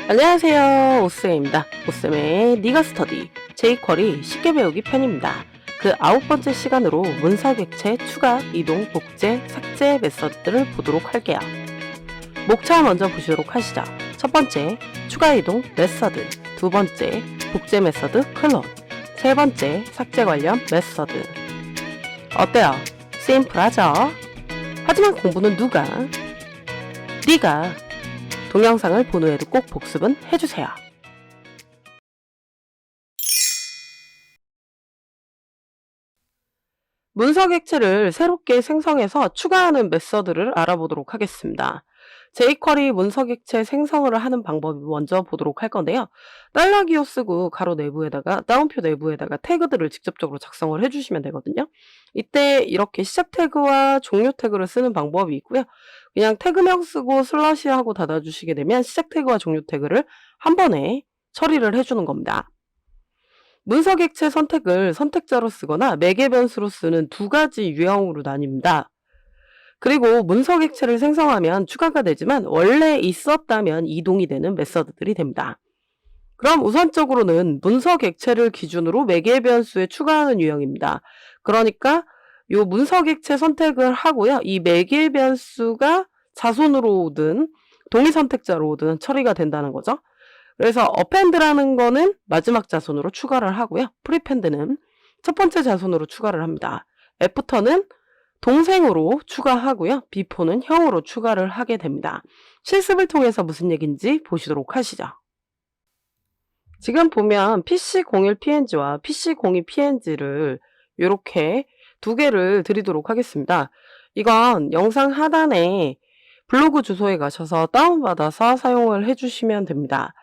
안녕하세요, 오쌤입니다. 오쌤의 니가 스터디 jQuery 쉽게 배우기 편입니다. 그 9번째 시간으로 문서 객체 추가, 이동, 복제, 삭제 메서드를 보도록 할게요. 목차 먼저 보시도록 하시죠. 첫 번째, 추가 이동 메서드, 두 번째, 복제 메서드 클론, 세 번째, 삭제 관련 메서드. 어때요? 심플하죠? 하지만 공부는 누가? 네가. 동영상을 본 후에도 꼭 복습은 해주세요. 문서 객체를 새롭게 생성해서 추가하는 메서드를 알아보도록 하겠습니다. jQuery 문서 객체 생성을 하는 방법을 먼저 보도록 할 건데요. 달러기호 쓰고 가로 내부에다가 따옴표 내부에다가 태그들을 직접적으로 작성을 해주시면 되거든요. 이때 이렇게 시작 태그와 종료 태그를 쓰는 방법이 있고요. 그냥 태그명 쓰고 슬러시 하고 닫아주시게 되면 시작 태그와 종료 태그를 한 번에 처리를 해주는 겁니다. 문서 객체 선택을 선택자로 쓰거나 매개 변수로 쓰는 두 가지 유형으로 나뉩니다. 그리고 문서 객체를 생성하면 추가가 되지만 원래 있었다면 이동이 되는 메서드들이 됩니다. 그럼 우선적으로는 문서 객체를 기준으로 매개 변수에 추가하는 유형입니다. 그러니까 이 문서 객체 선택을 하고요. 이 매개 변수가 자손으로 오든 동의 선택자로 오든 처리가 된다는 거죠. 그래서 append라는 거는 마지막 자손으로 추가를 하고요. prepend는 첫 번째 자손으로 추가를 합니다. after는 동생으로 추가하고요. before는 형으로 추가를 하게 됩니다. 실습을 통해서 무슨 얘기인지 보시도록 하시죠. 지금 보면 PC01PNG와 PC02PNG를 이렇게 두 개를 드리도록 하겠습니다. 이건 영상 하단에 블로그 주소에 가셔서 다운받아서 사용을 해주시면 됩니다.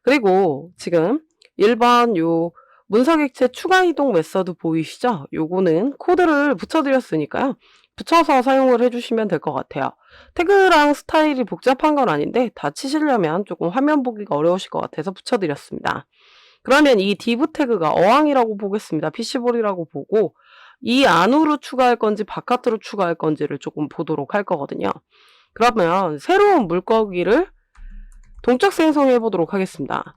그리고 지금 1번 요 문서 객체 추가 이동 메서드 보이시죠? 요거는 코드를 붙여드렸으니까요. 붙여서 사용을 해주시면 될 것 같아요. 태그랑 스타일이 복잡한 건 아닌데 다 치시려면 조금 화면 보기가 어려우실 것 같아서 붙여드렸습니다. 그러면 이 div 태그가 어항이라고 보겠습니다. PC볼이라고 보고 이 안으로 추가할 건지 바깥으로 추가할 건지를 조금 보도록 할 거거든요. 그러면 새로운 물고기를 동적 생성해 보도록 하겠습니다.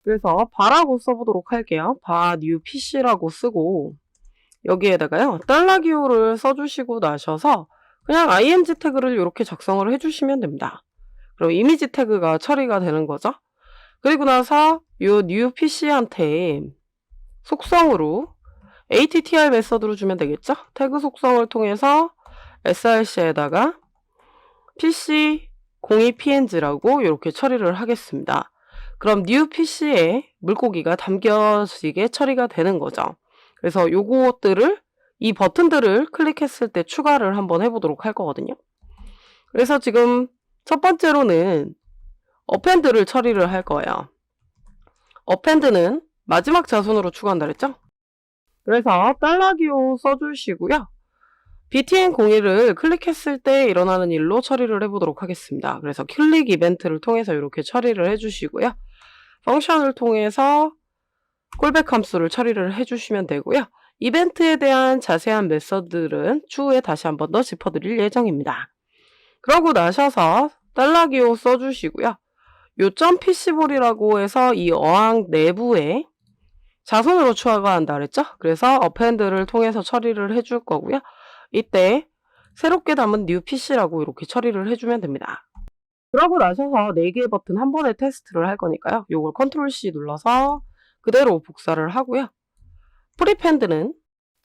그래서 바라고 써보도록 할게요. new PC라고 쓰고 여기에다가요. 달러기호를 써주시고 나셔서 그냥 img 태그를 이렇게 작성을 해주시면 됩니다. 그럼 이미지 태그가 처리가 되는 거죠. 그리고 나서 이 new PC한테 속성으로 attr 메서드로 주면 되겠죠. 태그 속성을 통해서 src에다가 PC02png라고 이렇게 처리를 하겠습니다. 그럼 new PC에 물고기가 담겨지게 처리가 되는 거죠. 그래서 요것들을 이 버튼들을 클릭했을 때 추가를 한번 해보도록 할 거거든요. 그래서 지금 첫 번째로는 append를 처리를 할 거예요. append는 마지막 자손으로 추가한다 그랬죠? 그래서 달러기호 써주시고요. btn01을 클릭했을 때 일어나는 일로 처리를 해보도록 하겠습니다. 그래서 클릭 이벤트를 통해서 이렇게 처리를 해주시고요. 펑션을 통해서 콜백 함수를 처리를 해주시면 되고요. 이벤트에 대한 자세한 메서드들은 추후에 다시 한 번 더 짚어드릴 예정입니다. 그러고 나셔서 달러기호 써주시고요. 요 .pc볼이라고 해서 이 어항 내부에 자손으로 추가가 한다 그랬죠? 그래서 append를 통해서 처리를 해줄 거고요. 이때 새롭게 담은 new PC라고 이렇게 처리를 해주면 됩니다. 그러고 나셔서 4개의 버튼 한 번에 테스트를 할 거니까요. 요걸 컨트롤 C 눌러서 그대로 복사를 하고요. prepend는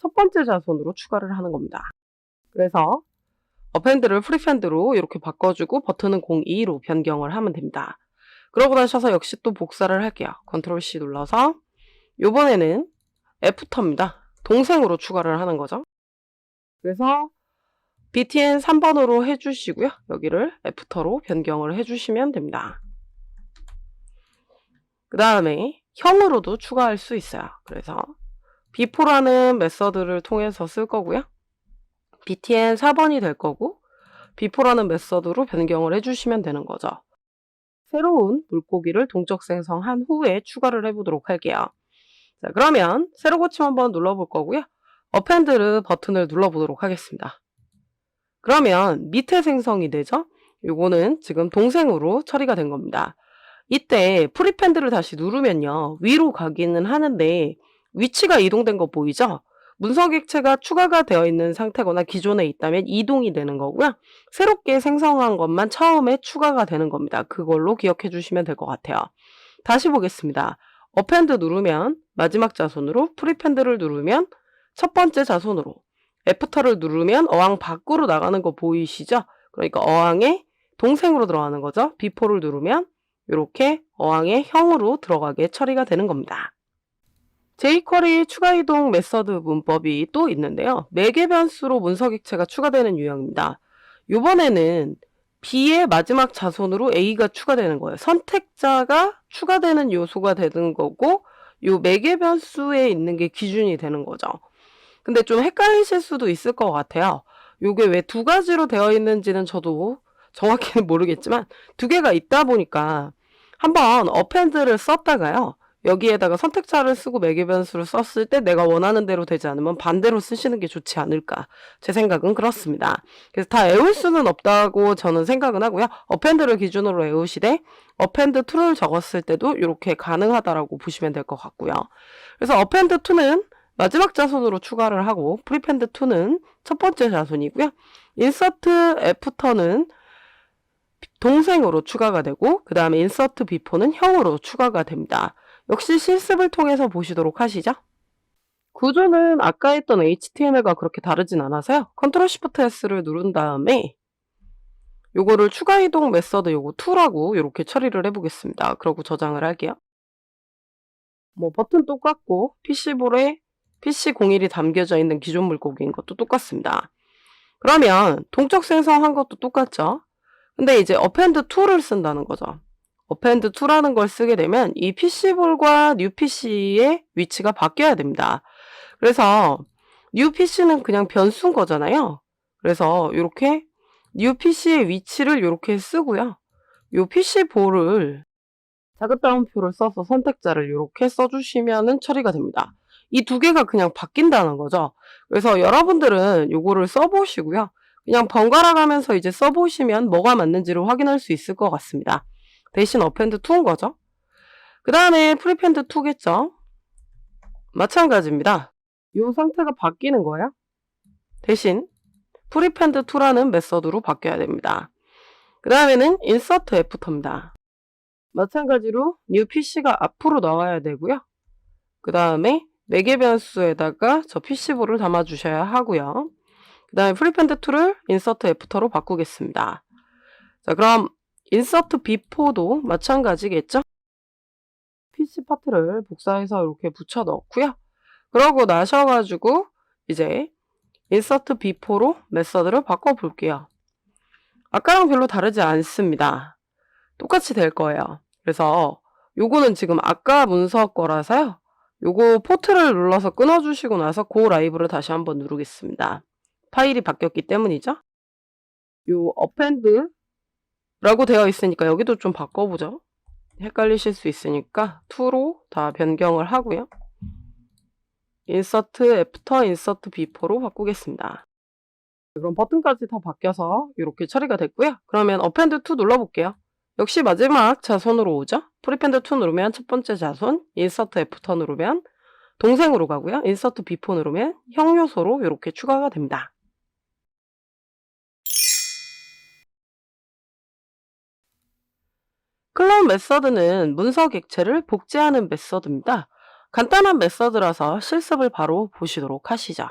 첫 번째 자손으로 추가를 하는 겁니다. 그래서 append를 prepend로 이렇게 바꿔주고 버튼은 02로 변경을 하면 됩니다. 그러고 나셔서 역시 또 복사를 할게요. 컨트롤 C 눌러서 요번에는 after입니다. 동생으로 추가를 하는 거죠. 그래서 btn 3번으로 해주시고요. 여기를 after로 변경을 해주시면 됩니다. 그 다음에 형으로도 추가할 수 있어요. 그래서 before라는 메서드를 통해서 쓸 거고요. btn 4번이 될 거고 before라는 메서드로 변경을 해주시면 되는 거죠. 새로운 물고기를 동적 생성한 후에 추가를 해보도록 할게요. 자, 그러면 새로 고침 한번 눌러볼 거고요. append 버튼을 눌러보도록 하겠습니다. 그러면 밑에 생성이 되죠? 요거는 지금 동생으로 처리가 된 겁니다. 이때 프리펜드를 다시 누르면요. 위로 가기는 하는데 위치가 이동된 거 보이죠? 문서 객체가 추가가 되어 있는 상태거나 기존에 있다면 이동이 되는 거고요. 새롭게 생성한 것만 처음에 추가가 되는 겁니다. 그걸로 기억해 주시면 될 것 같아요. 다시 보겠습니다. 어펜드 누르면 마지막 자손으로, 프리펜드를 누르면 첫 번째 자손으로, 애프터를 누르면 어항 밖으로 나가는 거 보이시죠? 그러니까 어항의 동생으로 들어가는 거죠. 비포를 누르면 이렇게 어항의 형으로 들어가게 처리가 되는 겁니다. jQuery 추가 이동 메서드 문법이 또 있는데요. 매개 변수로 문서 객체가 추가되는 유형입니다. 이번에는 B의 마지막 자손으로 A가 추가되는 거예요. 선택자가 추가되는 요소가 되는 거고 요 매개 변수에 있는 게 기준이 되는 거죠. 근데 좀 헷갈리실 수도 있을 것 같아요. 요게 왜 두 가지로 되어 있는지는 저도 정확히는 모르겠지만 두 개가 있다 보니까 한번 어펜드를 썼다가요. 여기에다가 선택자를 쓰고 매개 변수를 썼을 때 내가 원하는 대로 되지 않으면 반대로 쓰시는 게 좋지 않을까. 제 생각은 그렇습니다. 그래서 다 외울 수는 없다고 저는 생각은 하고요. 어펜드를 기준으로 외우시되 어펜드 2를 적었을 때도 이렇게 가능하다라고 보시면 될 것 같고요. 그래서 어펜드 2는 마지막 자손으로 추가를 하고 프리펜드 2는 첫 번째 자손이고요. 인서트 애프터는 동생으로 추가가 되고 그 다음에 인서트 비포는 형으로 추가가 됩니다. 역시 실습을 통해서 보시도록 하시죠. 구조는 아까 했던 HTML과 그렇게 다르진 않아서요. 컨트롤 시프트 S를 누른 다음에 요거를 추가 이동 메서드 요거 2라고 이렇게 처리를 해보겠습니다. 그러고 저장을 할게요. 뭐 버튼 똑같고 PC볼에 PC01이 담겨져 있는 기존 물고기인 것도 똑같습니다. 그러면 동적 생성한 것도 똑같죠. 근데 이제 append to를 쓴다는 거죠. append to라는 걸 쓰게 되면 이 PC볼과 new PC의 위치가 바뀌어야 됩니다. 그래서 new PC는 그냥 변수인 거잖아요. 그래서 이렇게 new PC의 위치를 이렇게 쓰고요. 이 PC볼을 자그 따옴표를 써서 선택자를 이렇게 써주시면 처리가 됩니다. 이 두 개가 그냥 바뀐다는 거죠. 그래서 여러분들은 요거를 써보시고요. 그냥 번갈아 가면서 이제 써보시면 뭐가 맞는지를 확인할 수 있을 것 같습니다. 대신 append 2인 거죠. 그 다음에 prepend 2겠죠. 마찬가지입니다. 이 상태가 바뀌는 거예요. 대신 prepend 2라는 메서드로 바뀌어야 됩니다. 그 다음에는 insert after입니다. 마찬가지로 new PC가 앞으로 나와야 되고요. 그 다음에 매개 변수에다가 저 PC볼을 담아 주셔야 하고요. 그 다음에 프리펜드 2를 insert after로 바꾸겠습니다. 자, 그럼 insert before도 마찬가지겠죠? PC 파트를 복사해서 이렇게 붙여 넣고요. 그러고 나셔가지고 이제 insert before로 메서드를 바꿔 볼게요. 아까랑 별로 다르지 않습니다. 똑같이 될 거예요. 그래서 요거는 지금 아까 문서 거라서요. 요거 포트를 눌러서 끊어주시고 나서 고 라이브를 다시 한번 누르겠습니다. 파일이 바뀌었기 때문이죠. 요 append라고 되어 있으니까 여기도 좀 바꿔보죠. 헷갈리실 수 있으니까 2로 다 변경을 하고요. insert after, insert before로 바꾸겠습니다. 그럼 버튼까지 다 바뀌어서 이렇게 처리가 됐고요. 그러면 append 2 눌러볼게요. 역시 마지막 자손으로 오죠. 프리펜드 2 누르면 첫 번째 자손, 인서트 애프터 누르면 동생으로 가고요. 인서트 비포 누르면 형 요소로 이렇게 추가가 됩니다. 클론 메서드는 문서 객체를 복제하는 메서드입니다. 간단한 메서드라서 실습을 바로 보시도록 하시죠.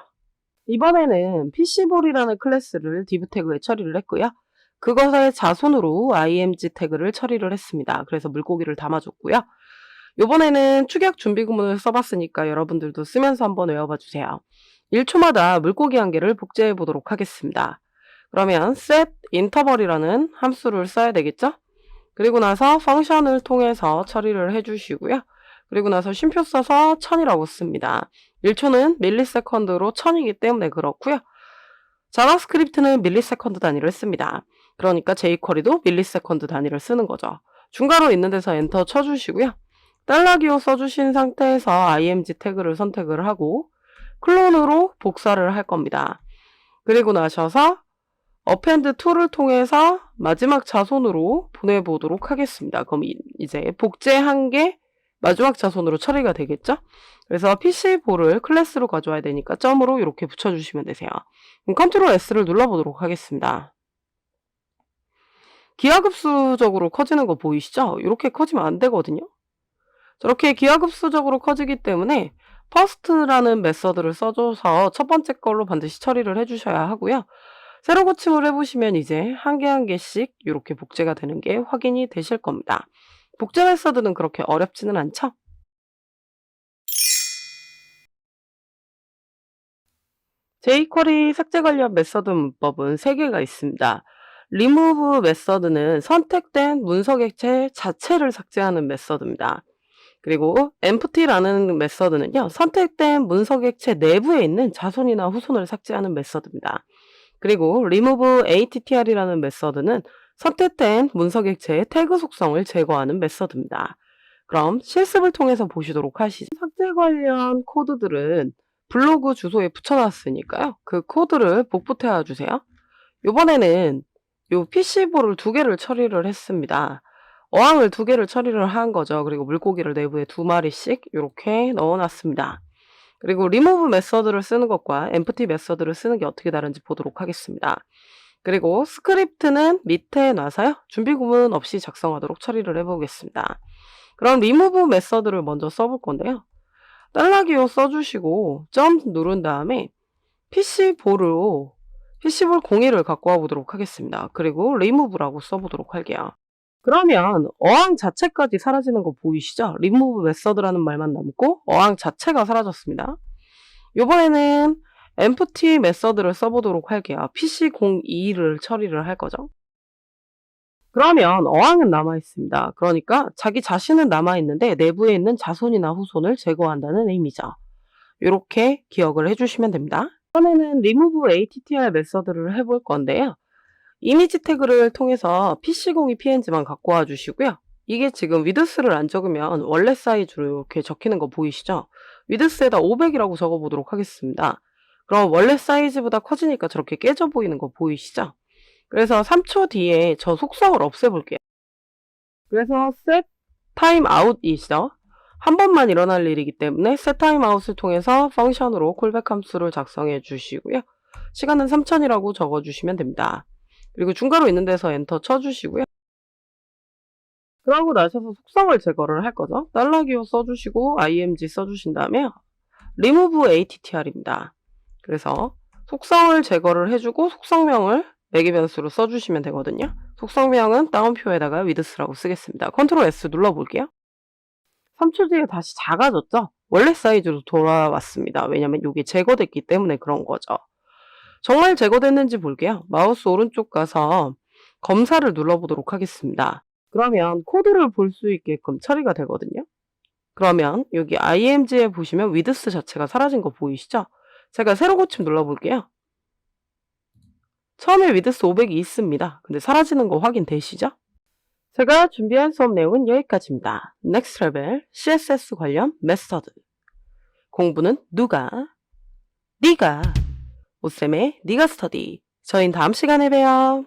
이번에는 PC볼이라는 클래스를 div 태그에 처리를 했고요. 그것의 자손으로 img 태그를 처리를 했습니다. 그래서 물고기를 담아줬고요. 요번에는 추격 준비 구문을 써봤으니까 여러분들도 쓰면서 한번 외워봐 주세요. 1초마다 물고기 한 개를 복제해 보도록 하겠습니다. 그러면 set interval이라는 함수를 써야 되겠죠? 그리고 나서 펑션을 통해서 처리를 해주시고요. 그리고 나서 쉼표 써서 1000이라고 씁니다. 1초는 밀리세컨드로 1000이기 때문에 그렇고요. 자바스크립트는 밀리세컨드 단위를 씁니다. 그러니까 jQuery도 밀리세컨드 단위를 쓰는 거죠. 중괄호 있는 데서 엔터 쳐주시고요. 달러기호 써주신 상태에서 img 태그를 선택을 하고 클론으로 복사를 할 겁니다. 그리고 나셔서 append to를 통해서 마지막 자손으로 보내보도록 하겠습니다. 그럼 이제 복제한 게 마지막 자손으로 처리가 되겠죠? 그래서 PC4를 클래스로 가져와야 되니까 점으로 이렇게 붙여주시면 되세요. 그럼 컨트롤 S를 눌러보도록 하겠습니다. 기하급수적으로 커지는 거 보이시죠? 이렇게 커지면 안 되거든요. 저렇게 기하급수적으로 커지기 때문에 first라는 메서드를 써줘서 첫 번째 걸로 반드시 처리를 해주셔야 하고요. 새로 고침을 해보시면 이제 한 개 한 개씩 이렇게 복제가 되는 게 확인이 되실 겁니다. 복제 메서드는 그렇게 어렵지는 않죠? jQuery 삭제 관련 메서드 문법은 3개가 있습니다. remove 메서드는 선택된 문서 객체 자체를 삭제하는 메서드입니다. 그리고 empty라는 메서드는요, 선택된 문서 객체 내부에 있는 자손이나 후손을 삭제하는 메서드입니다. 그리고 remove attr이라는 메서드는 선택된 문서 객체의 태그 속성을 제거하는 메서드입니다. 그럼 실습을 통해서 보시도록 하시죠. 삭제 관련 코드들은 블로그 주소에 붙여놨으니까요. 그 코드를 복붙해 주세요. 이번에는 요 PC4를 2개를 처리를 했습니다. 어항을 2개를 처리를 한 거죠. 그리고 물고기를 내부에 2마리씩 이렇게 넣어놨습니다. 그리고 remove 메서드를 쓰는 것과 empty 메서드를 쓰는 게 어떻게 다른지 보도록 하겠습니다. 그리고 스크립트는 밑에 놔서요. 준비 구문 없이 작성하도록 처리를 해보겠습니다. 그럼 remove 메서드를 먼저 써볼 건데요. 달러기호 써주시고 점 누른 다음에 PC4로 PC4 01을 갖고 와보도록 하겠습니다. 그리고 remove라고 써보도록 할게요. 그러면 어항 자체까지 사라지는 거 보이시죠? remove 메서드라는 말만 남고 어항 자체가 사라졌습니다. 이번에는 empty 메서드를 써보도록 할게요. PC02를 처리를 할 거죠. 그러면 어항은 남아있습니다. 그러니까 자기 자신은 남아있는데 내부에 있는 자손이나 후손을 제거한다는 의미죠. 이렇게 기억을 해주시면 됩니다. 이번에는 remove attr 메서드를 해볼 건데요. 이미지 태그를 통해서 PC02 png만 갖고 와 주시고요. 이게 지금 width를 안 적으면 원래 사이즈로 이렇게 적히는 거 보이시죠? width에다 500이라고 적어보도록 하겠습니다. 그럼 원래 사이즈보다 커지니까 저렇게 깨져 보이는 거 보이시죠? 그래서 3초 뒤에 저 속성을 없애볼게요. 그래서 set timeout이죠. 한 번만 일어날 일이기 때문에 set timeout을 통해서 펑션으로 콜백 함수를 작성해 주시고요. 시간은 3000이라고 적어주시면 됩니다. 그리고 중괄호 있는 데서 엔터 쳐주시고요. 그러고 나셔서 속성을 제거를 할 거죠. 달러기호 써주시고 img 써주신 다음에 remove attr입니다. 그래서 속성을 제거를 해주고 속성명을 매개 변수로 써주시면 되거든요. 속성명은 다운표에다가 width라고 쓰겠습니다. 컨트롤 S 눌러볼게요. 3초 뒤에 다시 작아졌죠? 원래 사이즈로 돌아왔습니다. 왜냐면 이게 제거됐기 때문에 그런 거죠. 정말 제거됐는지 볼게요. 마우스 오른쪽 가서 검사를 눌러보도록 하겠습니다. 그러면 코드를 볼 수 있게끔 처리가 되거든요. 그러면 여기 img에 보시면 width 자체가 사라진 거 보이시죠? 제가 새로 고침 눌러볼게요. 처음에 width 500이 있습니다. 근데 사라지는 거 확인되시죠? 제가 준비한 수업 내용은 여기까지입니다. Next Level CSS 관련 메서드. 공부는 누가? 네가. 오쌤의 네가 스터디. 저희는 다음 시간에 봬요.